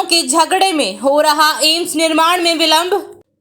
नेताओं के झगड़े में हो रहा एम्स निर्माण में विलंब।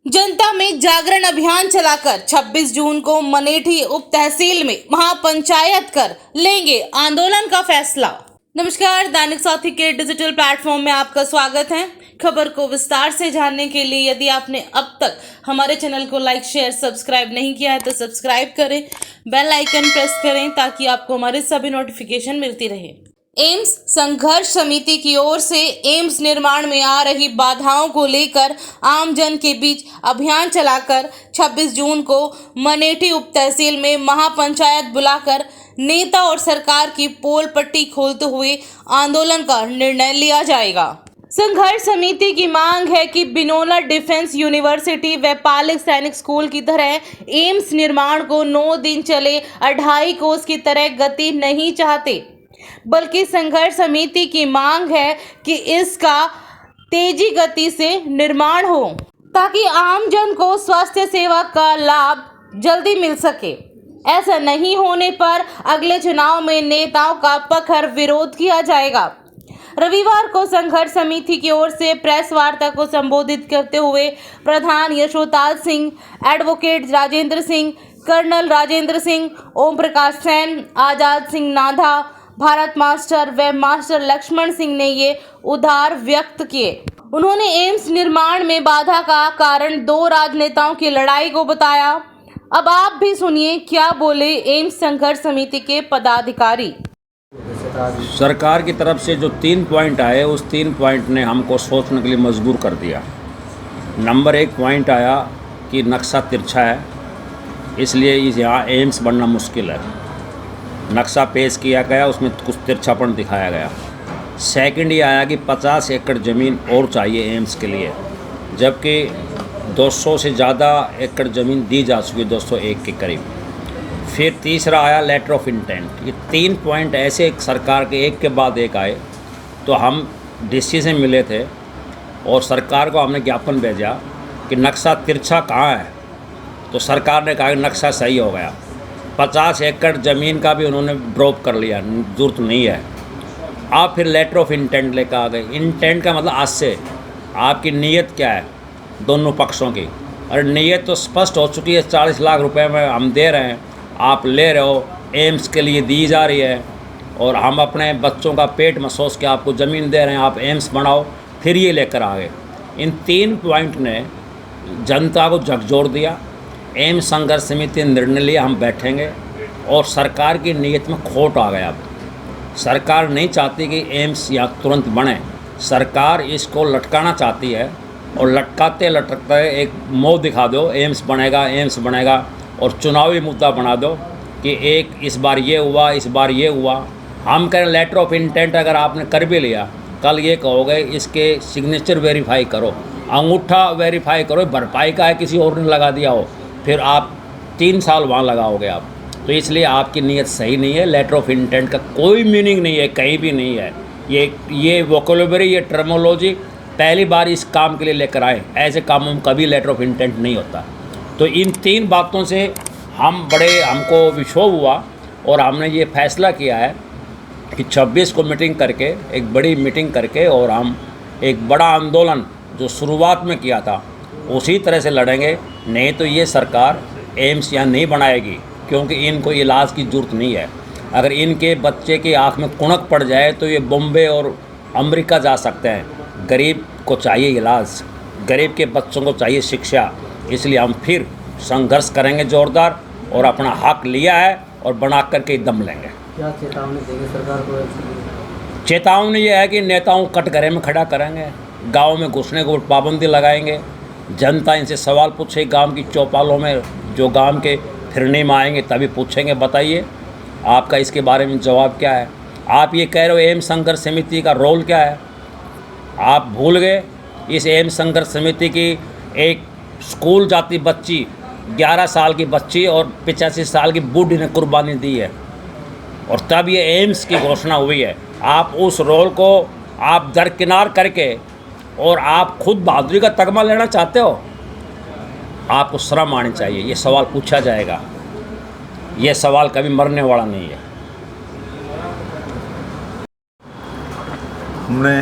जनता में जागरण अभियान चलाकर 26 जून को मनेठी उप तहसील में महापंचायत कर लेंगे आंदोलन का फैसला। नमस्कार, दैनिक साथी के डिजिटल प्लेटफॉर्म में आपका स्वागत है। खबर को विस्तार से जानने के लिए यदि आपने अब तक हमारे चैनल को लाइक, शेयर, सब्सक्राइब नहीं किया है तो सब्सक्राइब करें, बेल आइकन प्रेस करें ताकि आपको हमारे सभी नोटिफिकेशन मिलती रहे। एम्स संघर्ष समिति की ओर से एम्स निर्माण में आ रही बाधाओं को लेकर आम जन के बीच अभियान चलाकर 26 जून को मनेठी उप तहसील में महापंचायत बुलाकर नेता और सरकार की पोल पट्टी खोलते हुए आंदोलन का निर्णय लिया जाएगा। संघर्ष समिति की मांग है कि बिनोला डिफेंस यूनिवर्सिटी वैपालिक सैनिक स्कूल की तरह एम्स निर्माण को 9 दिन चले 2.5 कोस की तरह गति नहीं चाहते, बल्कि संघर्ष समिति की मांग है कि इसका तेजी गति से निर्माण हो ताकि आम जन को स्वास्थ्य सेवा का लाभ जल्दी मिल सके। ऐसा नहीं होने पर अगले चुनाव में नेताओं का प्रखर विरोध किया जाएगा। रविवार को संघर्ष समिति की ओर से प्रेस वार्ता को संबोधित करते हुए प्रधान यशोताल सिंह, एडवोकेट राजेंद्र सिंह, कर्नल राजेंद्र सिंह, ओम प्रकाश सेन, आजाद सिंह नाधा, भारत मास्टर व मास्टर लक्ष्मण सिंह ने ये उद्गार व्यक्त किए। उन्होंने एम्स निर्माण में बाधा का कारण 2 राजनेताओं की लड़ाई को बताया। अब आप भी सुनिए क्या बोले एम्स संघर्ष समिति के पदाधिकारी। सरकार की तरफ से जो 3 पॉइंट आए, उस 3 पॉइंट ने हमको सोचने के लिए मजबूर कर दिया। नंबर 1 पॉइंट आया कि नक्शा तिरछा है, इसलिए यहाँ एम्स बनना मुश्किल है। नक्शा पेश किया गया, उसमें कुछ तिरछापन दिखाया गया। सेकंड ये आया कि 50 एकड़ ज़मीन और चाहिए एम्स के लिए, जबकि 200 से ज़्यादा एकड़ ज़मीन दी जा चुकी, 201 के करीब। फिर तीसरा आया लेटर ऑफ इंटेंट। ये 3 पॉइंट ऐसे सरकार के एक के बाद एक आए, तो हम डीसी से मिले थे और सरकार को हमने ज्ञापन भेजा कि नक्शा तिरछा कहाँ है, तो सरकार ने कहा कि नक्शा सही हो गया। 50 एकड़ ज़मीन का भी उन्होंने ड्रॉप कर लिया, ज़रूरत नहीं है। आप फिर लेटर ऑफ इंटेंट लेकर आ गए। इंटेंट का मतलब आज से आपकी नीयत क्या है दोनों पक्षों की। और नीयत तो स्पष्ट हो चुकी है, 40 लाख रुपए में हम दे रहे हैं, आप ले रहे हो, एम्स के लिए दी जा रही है, और हम अपने बच्चों का पेट में सोच के आपको ज़मीन दे रहे हैं, आप एम्स बनाओ। फिर ये लेकर आ गए। इन 3 पॉइंट ने जनता को झकझोर दिया। एम्स संघर्ष समिति ने निर्णय लिया, हम बैठेंगे, और सरकार की नीयत में खोट आ गया। अब सरकार नहीं चाहती कि एम्स यहाँ तुरंत बने। सरकार इसको लटकाना चाहती है, और लटकाते लटकते एक मोह दिखा दो, एम्स बनेगा, एम्स बनेगा, और चुनावी मुद्दा बना दो कि एक इस बार ये हुआ, इस बार ये हुआ। हम कह रहे लेटर ऑफ इंटेंट अगर आपने कर भी लिया, कल ये कहोगे इसके सिग्नेचर वेरीफाई करो, अंगूठा वेरीफाई करो, भरपाई का है किसी और ने लगा दिया हो, फिर आप 3 साल वहाँ लगाओगे आप। तो इसलिए आपकी नीयत सही नहीं है। लेटर ऑफ इंटेंट का कोई मीनिंग नहीं है, कहीं भी नहीं है। ये वोकैब्युलरी, ये टर्मिनोलॉजी पहली बार इस काम के लिए लेकर आए। ऐसे कामों में कभी लेटर ऑफ इंटेंट नहीं होता। तो इन 3 बातों से हमको विक्षोभ हुआ, और हमने ये फैसला किया है कि 26 को मीटिंग करके, एक बड़ी मीटिंग करके, और हम एक बड़ा आंदोलन जो शुरुआत में किया था उसी तरह से लड़ेंगे। नहीं तो ये सरकार एम्स यहाँ नहीं बनाएगी, क्योंकि इनको इलाज की ज़रूरत नहीं है। अगर इनके बच्चे की आँख में कुणक पड़ जाए तो ये बॉम्बे और अमेरिका जा सकते हैं। गरीब को चाहिए इलाज, गरीब के बच्चों को चाहिए शिक्षा। इसलिए हम फिर संघर्ष करेंगे ज़ोरदार, और अपना हक लिया है और बना करके दम लेंगे। क्या चेतावनी देंगे सरकार को? चेतावनी ये है कि नेताओं को कटघरे में खड़ा करेंगे, गाँव में घुसने को पाबंदी लगाएंगे। जनता इनसे सवाल पूछे, गांव की चौपालों में जो गांव के फिरने में आएंगे तभी पूछेंगे, बताइए आपका इसके बारे में जवाब क्या है। आप ये कह रहे हो एम्स संघर्ष समिति का रोल क्या है, आप भूल गए। इस एम्स संघर्ष समिति की एक स्कूल जाती बच्ची, 11 साल की बच्ची और 85 साल की बूढ़ी ने कुर्बानी दी है, और तब ये एम्स की घोषणा हुई है। आप उस रोल को आप दरकिनार करके, और आप खुद बहादुरी का तगमा लेना चाहते हो, आपको शर्म आनी चाहिए। ये सवाल पूछा जाएगा, ये सवाल कभी मरने वाला नहीं है। हमने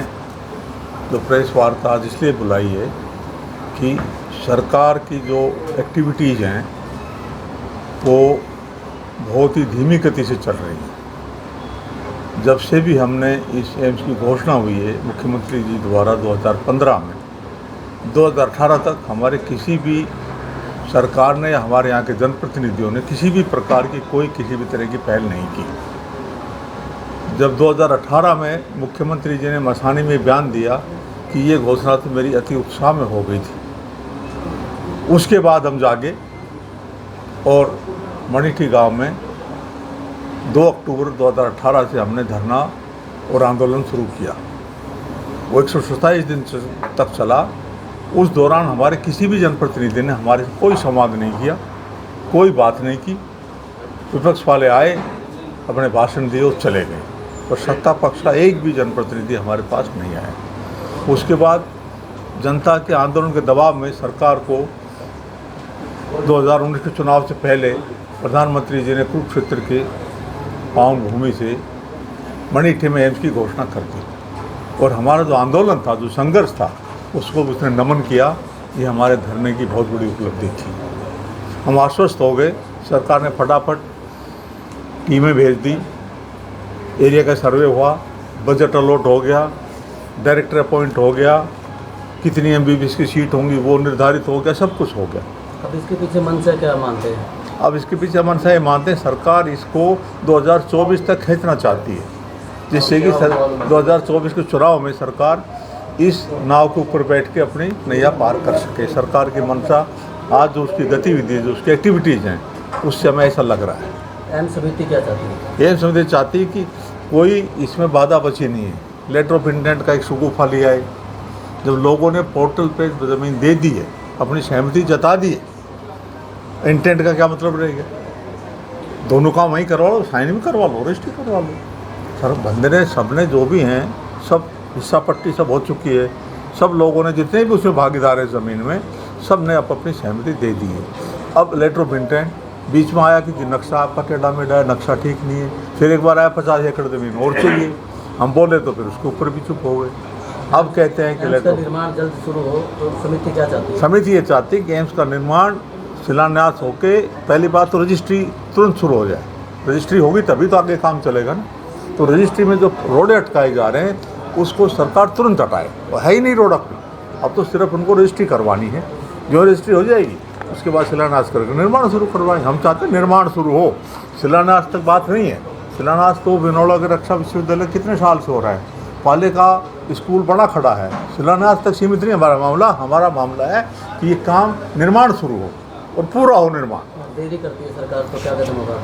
जो प्रेस वार्ता आज इसलिए बुलाई है कि सरकार की जो एक्टिविटीज़ हैं वो बहुत ही धीमी गति से चल रही हैं। जब से भी हमने इस एम्स की घोषणा हुई है मुख्यमंत्री जी द्वारा 2015 में, 2018 तक हमारे किसी भी सरकार ने या हमारे यहाँ के जनप्रतिनिधियों ने किसी भी प्रकार की किसी भी तरह की पहल नहीं की। जब 2018 में मुख्यमंत्री जी ने मसानी में बयान दिया कि ये घोषणा तो मेरी अति उत्साह में हो गई थी, उसके बाद हम जागे और मणिठी गांव में 2 अक्टूबर 2018 से हमने धरना और आंदोलन शुरू किया। वो 127 दिन तक चला। उस दौरान हमारे किसी भी जनप्रतिनिधि ने हमारे से कोई संवाद नहीं किया, कोई बात नहीं की। विपक्ष वाले आए, अपने भाषण दिए और चले गए, और सत्ता पक्ष का एक भी जनप्रतिनिधि हमारे पास नहीं आया। उसके बाद जनता के आंदोलन के दबाव में सरकार को 2019 के चुनाव से पहले प्रधानमंत्री जी ने कुरुक्षेत्र के पावन भूमि से मणिठी में एम्स की घोषणा कर दी, और हमारा जो आंदोलन था, जो संघर्ष था, उसको उसने नमन किया। ये हमारे धरने की बहुत बड़ी उपलब्धि थी। हम आश्वस्त हो गए। सरकार ने फटाफट टीमें भेज दी, एरिया का सर्वे हुआ, बजट अलॉट हो गया, डायरेक्टर अपॉइंट हो गया, कितनी MBBS की सीट होंगी वो निर्धारित हो गया, सब कुछ हो गया। अब इसके पीछे मंशा क्या मानते हैं? अब इसके पीछे मंशा ये मानते हैं, सरकार इसको 2024 तक खींचना चाहती है, जिससे कि 2024 के चुनाव में सरकार इस नाव के ऊपर बैठ के अपनी नैया पार कर सके। सरकार की मंशा आज जो उसकी गतिविधि, जो उसकी एक्टिविटीज़ हैं, उससे हमें ऐसा लग रहा है। एम्स समिति क्या चाहती है? एम्स समिति चाहती है कि कोई इसमें बाधा बची नहीं है। लेटर ऑफ इंटेंट का एक शगुफा लिया है। जब लोगों ने पोर्टल पे ज़मीन दे दी है, अपनी सहमति जता दी है, इंटेंट का क्या मतलब रहेगा? दोनों काम वहीं करवा लो, साइन भी करवा लो, रजिस्ट्री करवा लो। सर बंदे सबने जो भी हैं, सब हिस्सा पट्टी सब हो चुकी है। सब लोगों ने, जितने भी उसमें भागीदार है ज़मीन में, सब ने अपनी सहमति दे दी है। अब लेटर ऑफ इंटेंट बीच में आया कि नक्शा आपका टेढ़ा मेढ़ा है, नक्शा ठीक नहीं है। फिर एक बार आया 50 एकड़ ज़मीन और चाहिए। हम बोले तो फिर उसके ऊपर भी चुप हो गए। अब कहते हैं कि एम्स का निर्माण जल्द शुरू हो, तो समिति क्या चाहती है? समिति ये चाहती है कि एम्स का निर्माण शिलान्यास होके पहली बात तो रजिस्ट्री तुरंत शुरू हो जाए। रजिस्ट्री होगी तभी तो आगे काम चलेगा ना। तो रजिस्ट्री में जो रोडे अटकाए जा रहे हैं उसको सरकार तुरंत हटाए। वो है ही नहीं रोड अपनी, अब तो सिर्फ उनको रजिस्ट्री करवानी है। जो रजिस्ट्री हो जाएगी उसके बाद शिलान्यास करके निर्माण शुरू करवाएं। हम चाहते हैं निर्माण शुरू हो, शिलान्यास तक बात नहीं है। शिलान्यास तो बिनौला के रक्षा विश्वविद्यालय कितने साल से हो रहा है, पाले का स्कूल बड़ा खड़ा है। शिलान्यास तक सीमित नहीं हमारा मामला है कि ये काम निर्माण शुरू हो और पूरा हो निर्माण। देरी करती है सरकार तो क्या कदम होगा?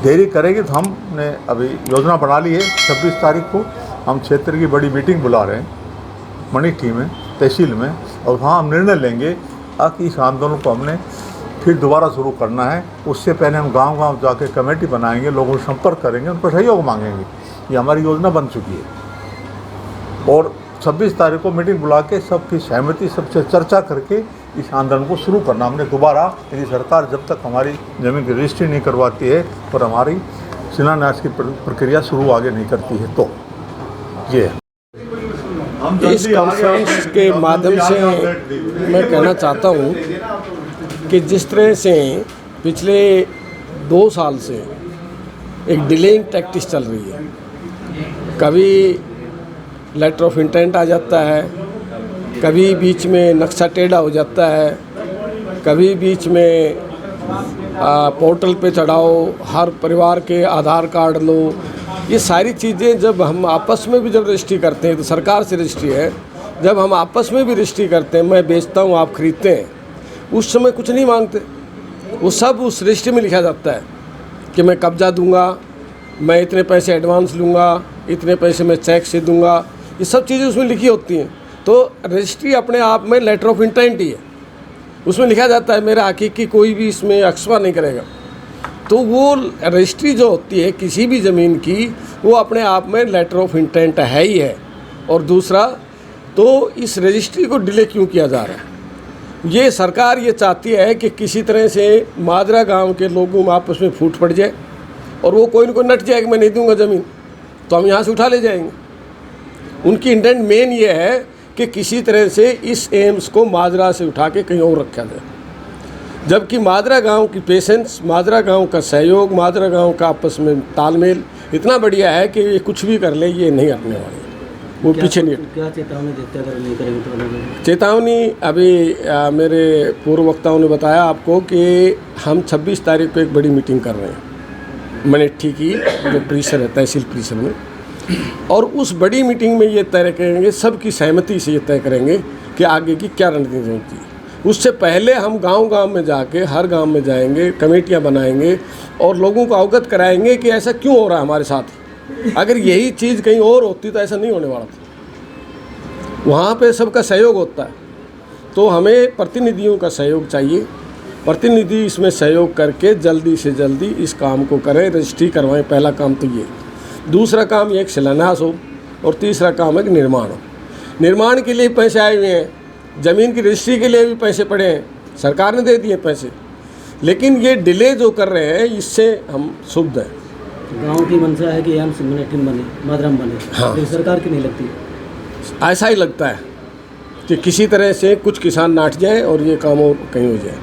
देरी करेगी तो हमने अभी योजना बना ली है। 26 तारीख को हम क्षेत्र की बड़ी मीटिंग बुला रहे हैं मणिठी में, तहसील में, और वहाँ हम निर्णय लेंगे कि इस आंदोलन को हमने फिर दोबारा शुरू करना है। उससे पहले हम गांव-गांव जाके कमेटी बनाएंगे, लोगों से संपर्क करेंगे, उन पर सहयोग मांगेंगे। ये हमारी योजना बन चुकी है। और 26 तारीख को मीटिंग बुला के सबकी सहमति, सबसे चर्चा करके इस आंदोलन को शुरू करना हमने दोबारा। यदि सरकार जब तक हमारी ज़मीन की रजिस्ट्री नहीं करवाती है और हमारी शिलान्यास की प्रक्रिया शुरू आगे नहीं करती है तो ये इस कॉन्फ्रेंस के माध्यम से मैं कहना चाहता हूँ कि जिस तरह से पिछले 2 साल से एक डिलेइंग टैक्टिस चल रही है, कभी लेटर ऑफ इंटेंट आ जाता है, कभी बीच में नक्शा टेढ़ा हो जाता है, कभी बीच में पोर्टल पे चढ़ाओ, हर परिवार के आधार कार्ड लो। ये सारी चीज़ें जब हम आपस में भी जब रजिस्ट्री करते हैं, तो सरकार से रजिस्ट्री है, जब हम आपस में भी रजिस्ट्री करते हैं, मैं बेचता हूँ आप खरीदते हैं, उस समय कुछ नहीं मांगते। वो सब उस रजिस्ट्री में लिखा जाता है कि मैं कब्जा दूंगा, मैं इतने पैसे एडवांस लूँगा, इतने पैसे मैं चेक से दूंगा, ये सब चीज़ें उसमें लिखी होती हैं। तो रजिस्ट्री अपने आप में लेटर ऑफ इंटेंट ही है, उसमें लिखा जाता है मेरा हकीकी कोई भी इसमें अक्सवा नहीं करेगा। तो वो रजिस्ट्री जो होती है किसी भी ज़मीन की, वो अपने आप में लेटर ऑफ इंटेंट है ही है। और दूसरा, तो इस रजिस्ट्री को डिले क्यों किया जा रहा है? ये सरकार ये चाहती है कि किसी तरह से माजरा गांव के लोगों में आपस में फूट पड़ जाए और वो कोई न कोई नट जाए कि मैं नहीं दूंगा ज़मीन, तो हम यहाँ से उठा ले जाएंगे। उनकी इंटेंट मेन ये है कि किसी तरह से इस एम्स को माजरा से उठा के कहीं और रखा जाए, जबकि माजरा गांव की पेशेंस, माजरा गांव का सहयोग, माजरा गांव का आपस में तालमेल इतना बढ़िया है कि ये कुछ भी कर ले ये नहीं हटने वाले, वो पीछे नहीं हट। क्या चेतावनी देते अगर नहीं करेंगे तो नहीं? चेतावनी अभी मेरे पूर्व वक्ताओं ने बताया आपको कि हम 26 तारीख को एक बड़ी मीटिंग कर रहे हैं मनेठी की जो परिसर है तहसील परिसर में, और उस बड़ी मीटिंग में ये तय करेंगे, सबकी सहमति से ये तय करेंगे कि आगे की क्या रणनीति होती है। उससे पहले हम गांव-गांव में जाके, हर गांव में जाएंगे, कमेटियां बनाएंगे और लोगों को अवगत कराएंगे कि ऐसा क्यों हो रहा है हमारे साथ। अगर यही चीज़ कहीं और होती तो ऐसा नहीं होने वाला था। वहाँ पे सबका सहयोग होता है, तो हमें प्रतिनिधियों का सहयोग चाहिए। प्रतिनिधि इसमें सहयोग करके जल्दी से जल्दी इस काम को करें, रजिस्ट्री करवाएं। पहला काम तो ये, दूसरा काम ये एक शिलान्यास हो, और तीसरा काम है कि निर्माण हो। निर्माण के लिए पैसे आए हुए हैं, ज़मीन की रजिस्ट्री के लिए भी पैसे पड़े हैं, सरकार ने दे दिए पैसे, लेकिन ये डिले जो कर रहे हैं इससे हम क्षुब्ध हैं। गांव की मंशा है कि एम्स मनेठी में बने, मादरा में बने, हाँ। लेकिन सरकार की नहीं लगती। ऐसा ही लगता है कि किसी तरह से कुछ किसान नाट जाए और ये काम और कहीं हो जाए।